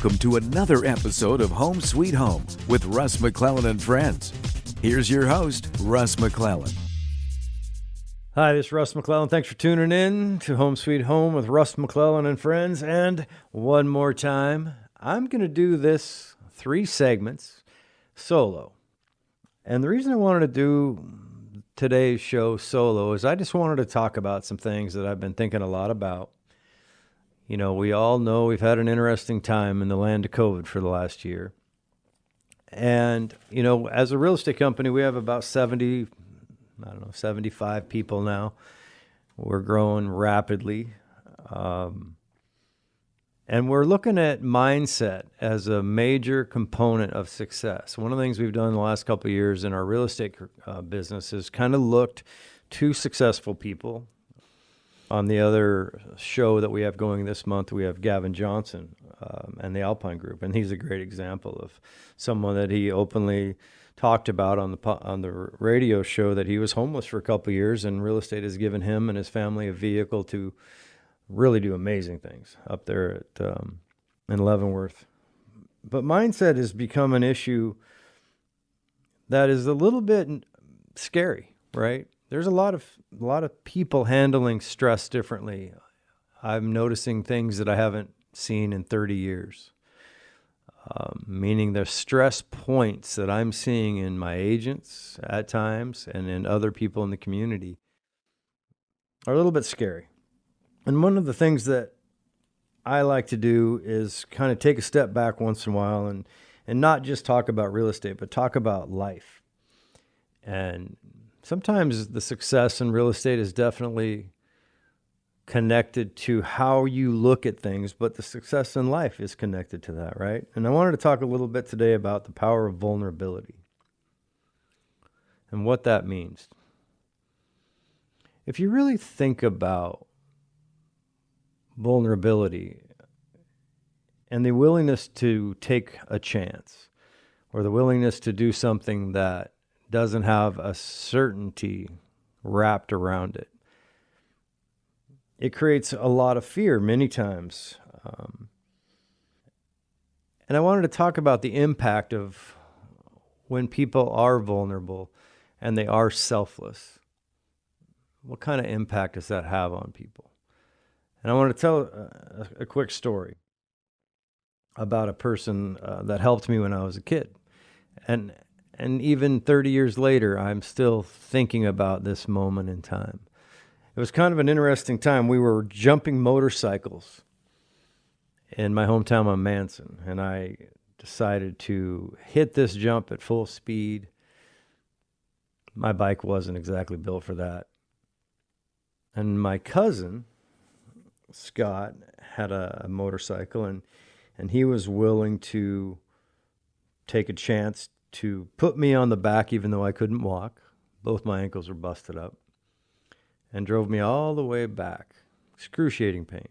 Welcome to another episode of Home Sweet Home with Russ McClellan and Friends. Here's your host, Russ McClellan. Hi, this is Russ McClellan. Thanks for tuning in to Home Sweet Home with Russ McClellan and Friends. And one more time, I'm going to do this 3 segments solo. And the reason I wanted to do today's show solo is I just wanted to talk about some things that I've been thinking a lot about. You know, we all know we've had an interesting time in the land of COVID for the last year. And, you know, as a real estate company, we have about 75 people now. We're growing rapidly. And we're looking at mindset as a major component of success. One of the things we've done in the last couple of years in our real estate business is kind of looked to successful people. On the other show that we have going this month, we have Gavin Johnson and the Alpine Group, and he's a great example of someone that he openly talked about on the radio show that he was homeless for a couple of years, and real estate has given him and his family a vehicle to really do amazing things up there in Leavenworth. But mindset has become an issue that is a little bit scary, right? There's a lot of people handling stress differently. I'm noticing things that I haven't seen in 30 years. Meaning the stress points that I'm seeing in my agents at times and in other people in the community are a little bit scary. And one of the things that I like to do is kind of take a step back once in a while and not just talk about real estate, but talk about life. And sometimes the success in real estate is definitely connected to how you look at things, but the success in life is connected to that, right? And I wanted to talk a little bit today about the power of vulnerability and what that means. If you really think about vulnerability and the willingness to take a chance or the willingness to do something that doesn't have a certainty wrapped around it, it creates a lot of fear many times. And I wanted to talk about the impact of when people are vulnerable and they are selfless. What kind of impact does that have on people? And I want to tell a quick story about a person that helped me when I was a kid. And even 30 years later, I'm still thinking about this moment in time. It was kind of an interesting time. We were jumping motorcycles in my hometown of Manson, and I decided to hit this jump at full speed. My bike wasn't exactly built for that. And my cousin, Scott, had a motorcycle, and he was willing to take a chance to put me on the back even though I couldn't walk. Both my ankles were busted up. And drove me all the way back, excruciating pain,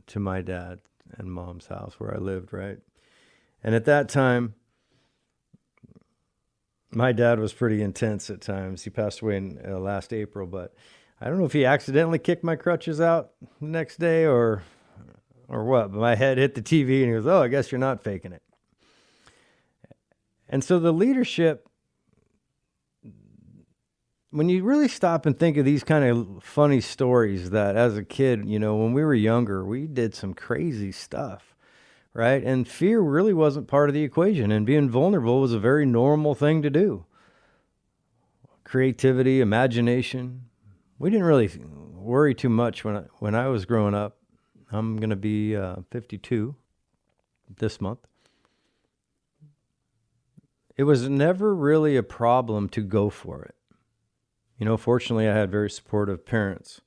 to my dad and mom's house where I lived, right? And at that time, my dad was pretty intense at times. He passed away in last April, but I don't know if he accidentally kicked my crutches out the next day or what, but my head hit the TV and he goes, "Oh, I guess you're not faking it." And so the leadership, when you really stop and think of these kind of funny stories that as a kid, you know, when we were younger, we did some crazy stuff, right? And fear really wasn't part of the equation, and being vulnerable was a very normal thing to do. Creativity, imagination. We didn't really worry too much when I was growing up. I'm going to be 52 this month. It was never really a problem to go for it. You know, fortunately, I had very supportive parents.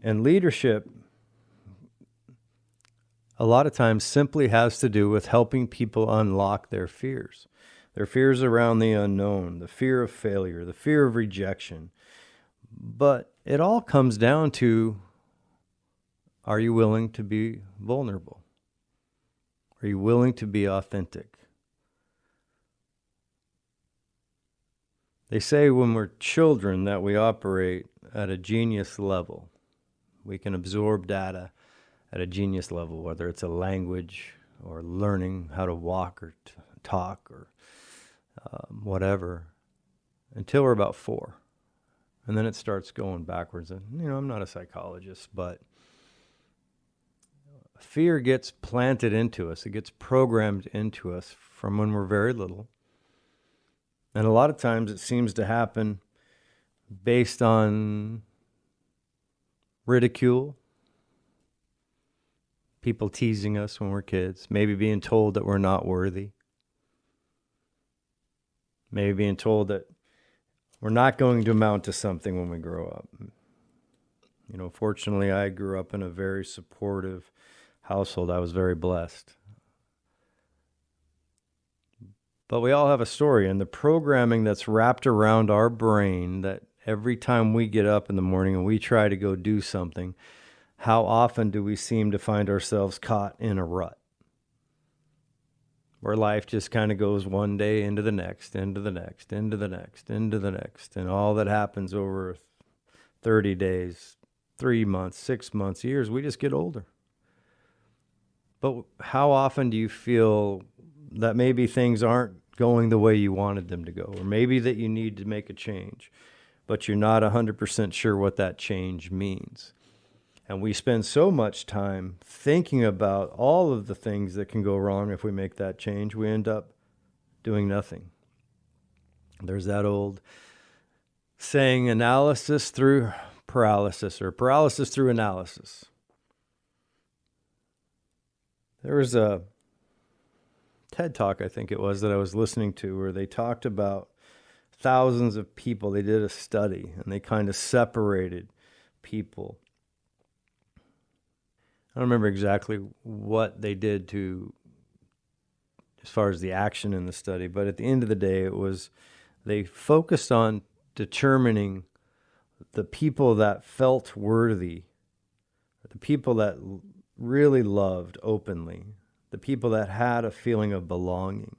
And leadership, a lot of times, simply has to do with helping people unlock their fears. Their fears around the unknown, the fear of failure, the fear of rejection. But it all comes down to, are you willing to be vulnerable? Are you willing to be authentic? They say when we're children that we operate at a genius level. We can absorb data at a genius level, whether it's a language or learning how to walk or talk or whatever until we're about 4. And then it starts going backwards. And, I'm not a psychologist, but fear gets planted into us. It gets programmed into us from when we're very little. And a lot of times it seems to happen based on ridicule, people teasing us when we're kids, maybe being told that we're not worthy, maybe being told that we're not going to amount to something when we grow up. Fortunately, I grew up in a very supportive household. I was very blessed. But we all have a story, and the programming that's wrapped around our brain, that every time we get up in the morning and we try to go do something, how often do we seem to find ourselves caught in a rut where life just kind of goes one day into the next, into the next, into the next, into the next, and all that happens over 30 days, 3 months, 6 months, years, we just get older. But how often do you feel that maybe things aren't going the way you wanted them to go, or maybe that you need to make a change, but you're not 100% sure what that change means? And we spend so much time thinking about all of the things that can go wrong if we make that change, we end up doing nothing. There's that old saying, analysis through paralysis, or paralysis through analysis. There was a TED Talk, I think it was, that I was listening to, where they talked about thousands of people. They did a study, and they kind of separated people. I don't remember exactly what they did as far as the action in the study, but at the end of the day, they focused on determining the people that felt worthy, the people that really loved openly, the people that had a feeling of belonging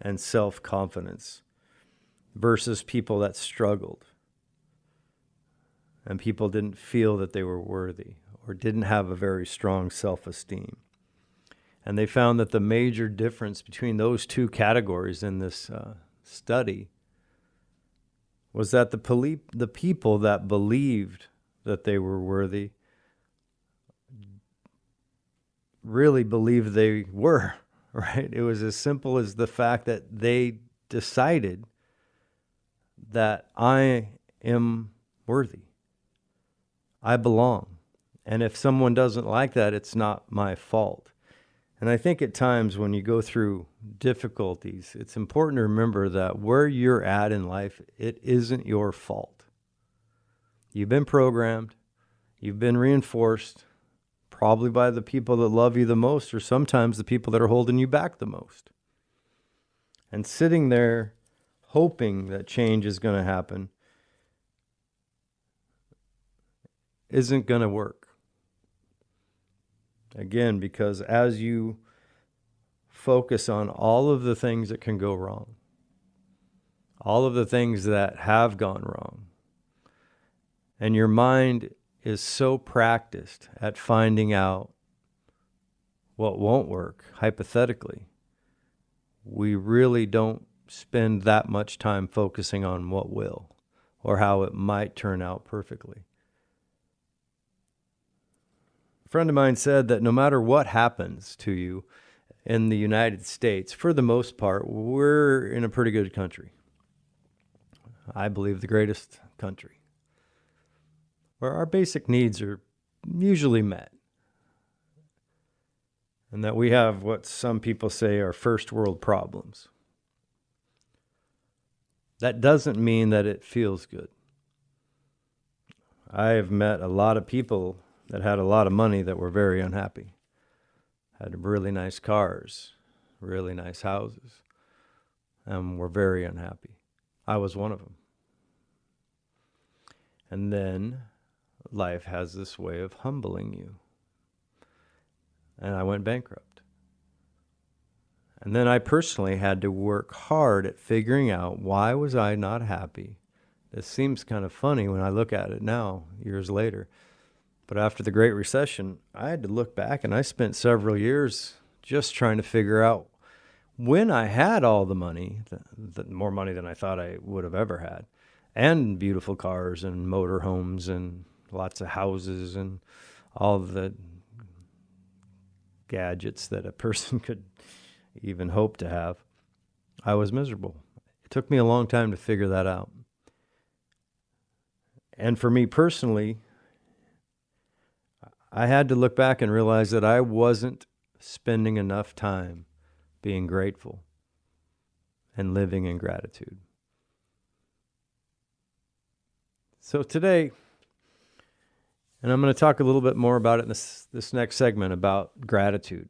and self-confidence, versus people that struggled and people didn't feel that they were worthy or didn't have a very strong self-esteem. And they found that the major difference between those two categories in this study was that the people that believed that they were worthy really believed they were, right? It was as simple as the fact that they decided that I am worthy. I belong. And if someone doesn't like that, it's not my fault. And I think at times when you go through difficulties, it's important to remember that where you're at in life, it isn't your fault. You've been programmed, you've been reinforced, probably by the people that love you the most, or sometimes the people that are holding you back the most. And sitting there hoping that change is going to happen isn't going to work. Again, because as you focus on all of the things that can go wrong, all of the things that have gone wrong, and your mind is so practiced at finding out what won't work, hypothetically, we really don't spend that much time focusing on what will, or how it might turn out perfectly. A friend of mine said that no matter what happens to you in the United States, for the most part, we're in a pretty good country. I believe the greatest country, where our basic needs are usually met. And that we have what some people say are first world problems. That doesn't mean that it feels good. I have met a lot of people that had a lot of money that were very unhappy. Had really nice cars, really nice houses, and were very unhappy. I was one of them. And then life has this way of humbling you. And I went bankrupt. And then I personally had to work hard at figuring out, why was I not happy? This seems kind of funny when I look at it now, years later. But after the Great Recession, I had to look back, and I spent several years just trying to figure out when I had all the money, more money than I thought I would have ever had, and beautiful cars and motor homes and lots of houses and all the gadgets that a person could even hope to have, I was miserable. It took me a long time to figure that out. And for me personally, I had to look back and realize that I wasn't spending enough time being grateful and living in gratitude. So today, and I'm going to talk a little bit more about it in this next segment about gratitude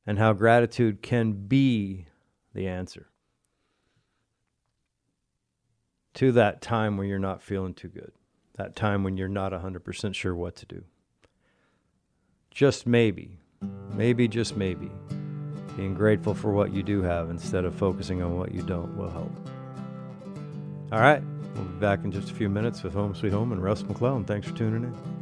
and how gratitude can be the answer to that time where you're not feeling too good, that time when you're not 100% sure what to do. Just maybe, just maybe, being grateful for what you do have instead of focusing on what you don't will help. All right, we'll be back in just a few minutes with Home Sweet Home and Russ McClellan. Thanks for tuning in.